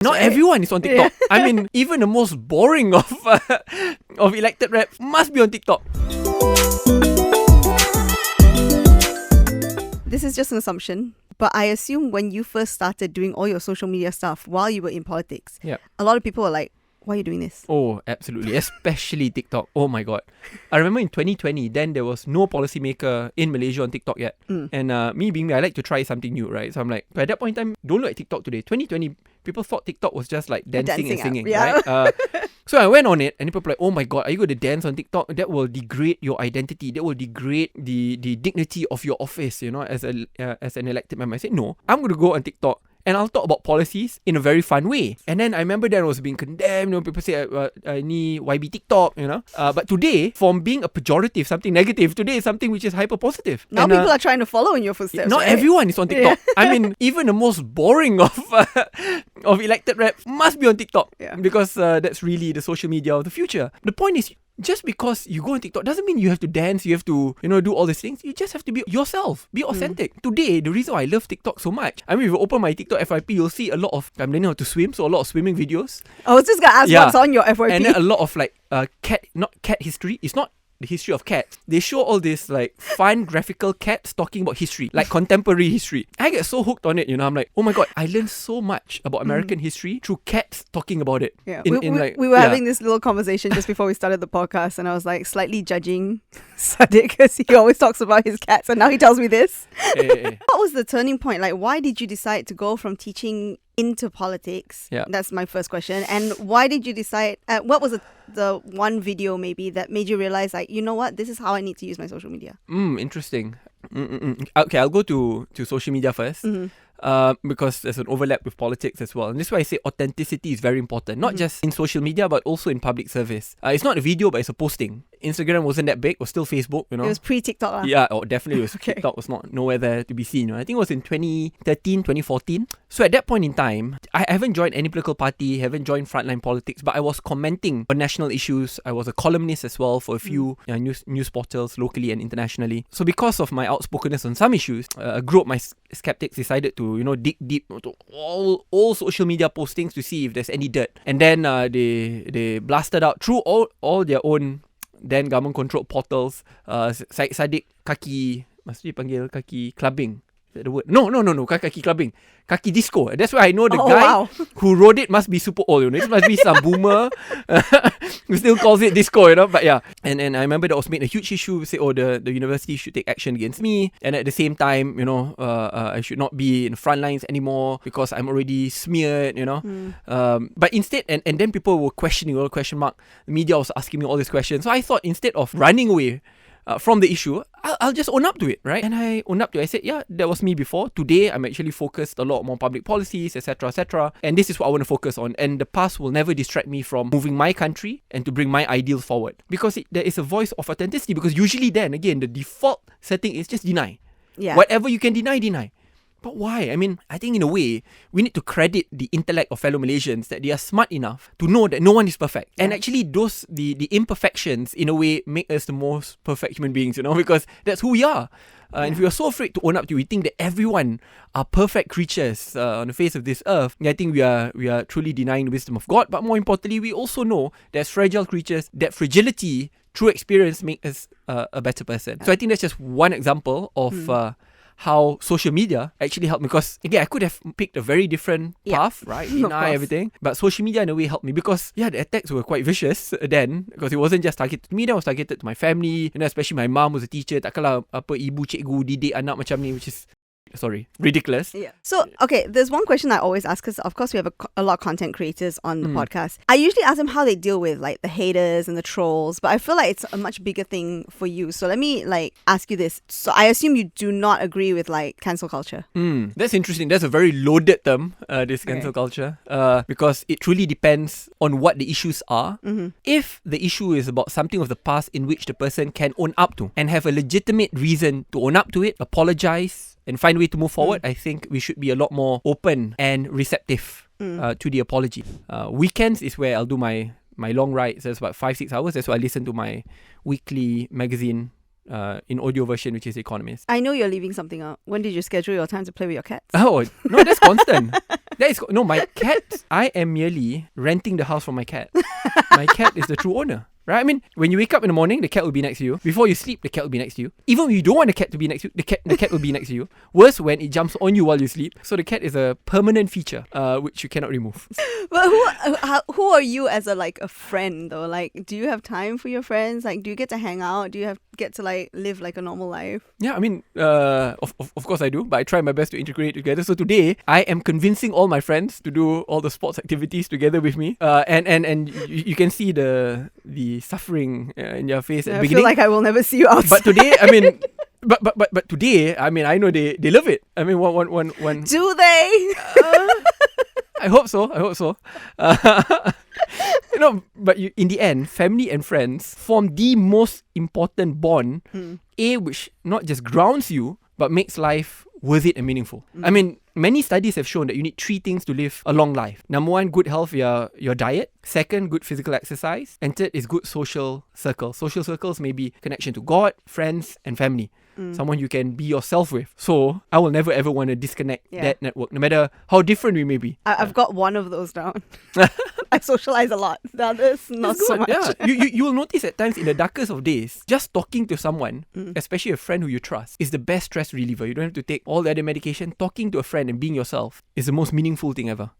Not everyone is on TikTok. I mean, even the most boring of elected reps must be on TikTok. This is just an assumption, but I assume when you first started doing all your social media stuff while you were in politics, a lot of people were like, why are you doing this? Oh, absolutely. Especially TikTok. Oh my God. I remember in 2020, then there was no policymaker in Malaysia on TikTok yet. And me being me, I like to try something new, right? So I'm like, at that point in time, don't look at TikTok today. 2020, people thought TikTok was just like dancing and singing, right? So I went on it and people were like, oh my God, are you going to dance on TikTok? That will degrade your identity. That will degrade the dignity of your office, you know, as an elected member. I said, no, I'm going to go on TikTok and I'll talk about policies in a very fun way. And then I remember that I was being condemned. You know, people say, ni YB TikTok, you know. But today, from being a pejorative, something negative, today is something which is hyper positive. Now and, people are trying to follow in your footsteps. Not everyone is on TikTok. I mean, even the most boring of elected reps must be on TikTok. Because that's really the social media of the future. The point is, just because you go on TikTok doesn't mean you have to dance, you have to, you know, do all these things. You just have to be yourself, be authentic. Today, the reason why I love TikTok so much, I mean, if you open my TikTok FYP, you'll see a lot of, I'm learning how to swim, so a lot of swimming videos. I was just going to ask what's on your FYP. And then a lot of like not cat history. It's not the history of cats. They show all this like fun graphical cats talking about history, like contemporary history. I get so hooked on it, you know. I'm like, oh my God, I learned so much about American history through cats talking about it. We were having this little conversation just before we started the podcast, and I was like slightly judging Saddiq because he always talks about his cats, and now he tells me this. What was the turning point? Like, why did you decide to go from teaching into politics? That's my first question. And why did you decide, what was the one video maybe that made you realize, like, you know what, this is how I need to use my social media? Interesting. Okay, I'll go to social media first. Because there's an overlap with politics as well. And this is why I say authenticity is very important. Not just in social media, but also in public service. It's not a video, but it's a posting. Instagram wasn't that big. It was still Facebook, you know. It was pre-TikTok. Yeah, definitely. It was TikTok was nowhere there to be seen. You know? I think it was in 2013, 2014. So at that point in time, I haven't joined any political party, haven't joined frontline politics, but I was commenting on national issues. I was a columnist as well for a few news portals locally and internationally. So because of my outspokenness on some issues, a group of my skeptics decided to, you know, dig deep into all social media postings to see if there's any dirt. And then they blasted out through all their own then government-controlled portals. Syed Saddiq kaki, maksudnya panggil kaki clubbing. Is that the word? No, kaki clubbing. Kaki disco. That's why I know the guy who wrote it must be super old, you know. It must be some boomer who still calls it disco, you know. But yeah. And I remember that was made a huge issue. Say, the university should take action against me. And at the same time, you know, I should not be in the front lines anymore because I'm already smeared, you know. But instead, and then people were questioning, all question mark. The media was asking me all these questions. So I thought instead of running away from the issue, I'll just own up to it, right? And I owned up to it. I said, yeah, that was me before. Today, I'm actually focused a lot more on public policies, etc., etc. And this is what I want to focus on. And the past will never distract me from moving my country and to bring my ideals forward. Because there is a voice of authenticity. Because usually then, again, the default setting is just deny. Whatever you can deny. But why? I mean, I think in a way, we need to credit the intellect of fellow Malaysians that they are smart enough to know that no one is perfect. And actually, the imperfections, in a way, make us the most perfect human beings, you know, because that's who we are. And if we are so afraid to own up to, we think that everyone are perfect creatures on the face of this earth. I think we are truly denying the wisdom of God. But more importantly, we also know that as fragile creatures, that fragility, through experience, makes us a better person. So I think that's just one example of how social media actually helped me. Because again, I could have picked a very different path, right? Deny everything. But social media in a way helped me because the attacks were quite vicious then, because it wasn't just targeted to me, it was targeted to my family, you know, especially my mom was a teacher. Takkanlah ibu cikgu didik anak macam ni, which is ridiculous. So, okay, there's one question I always ask, because of course we have a lot of content creators on the podcast. I usually ask them how they deal with like the haters and the trolls, but I feel like it's a much bigger thing for you. So let me like ask you this. So I assume you do not agree with like cancel culture. That's interesting. That's a very loaded term, this cancel culture, because it truly depends on what the issues are. If the issue is about something of the past in which the person can own up to and have a legitimate reason to own up to it, apologize, and find a way to move forward, I think we should be a lot more open and receptive to the apology. Weekends is where I'll do my long rides. That's about 5-6 hours. That's why I listen to my weekly magazine in audio version, which is Economist. I know you're leaving something out. When did you schedule your time to play with your cats? Oh, no, that's constant. No, my cat, I am merely renting the house from my cat. My cat is the true owner. Right? I mean, when you wake up in the morning, the cat will be next to you. Before you sleep, the cat will be next to you. Even when you don't want the cat to be next to you, the cat will be next to you. Worse, when it jumps on you while you sleep. So the cat is a permanent feature, which you cannot remove. But who are you as a friend though? Like, do you have time for your friends? Like, do you get to hang out? Do you get to live like a normal life? Yeah, I mean, of course I do, but I try my best to integrate it together. So today, I am convincing all my friends to do all the sports activities together with me. And you can see the suffering in your face at the beginning. I feel like I will never see you outside. But today, I mean, but today, I mean, I know they love it. I mean, one. Do they? I hope so. But in the end, family and friends form the most important bond. Which not just grounds you, but makes life worth it and meaningful. I mean, many studies have shown that you need 3 things to live a long life. Number 1, good health via your diet. Second, good physical exercise. And third is good social circles. Social circles may be connection to God, friends, and family. Someone you can be yourself with. So I will never ever want to disconnect that network, no matter how different we may be. I've got one of those down. I socialize a lot. The others, not so much. Yeah. You will notice at times in the darkest of days, just talking to someone, especially a friend who you trust, is the best stress reliever. You don't have to take all the other medication. Talking to a friend and being yourself is the most meaningful thing ever.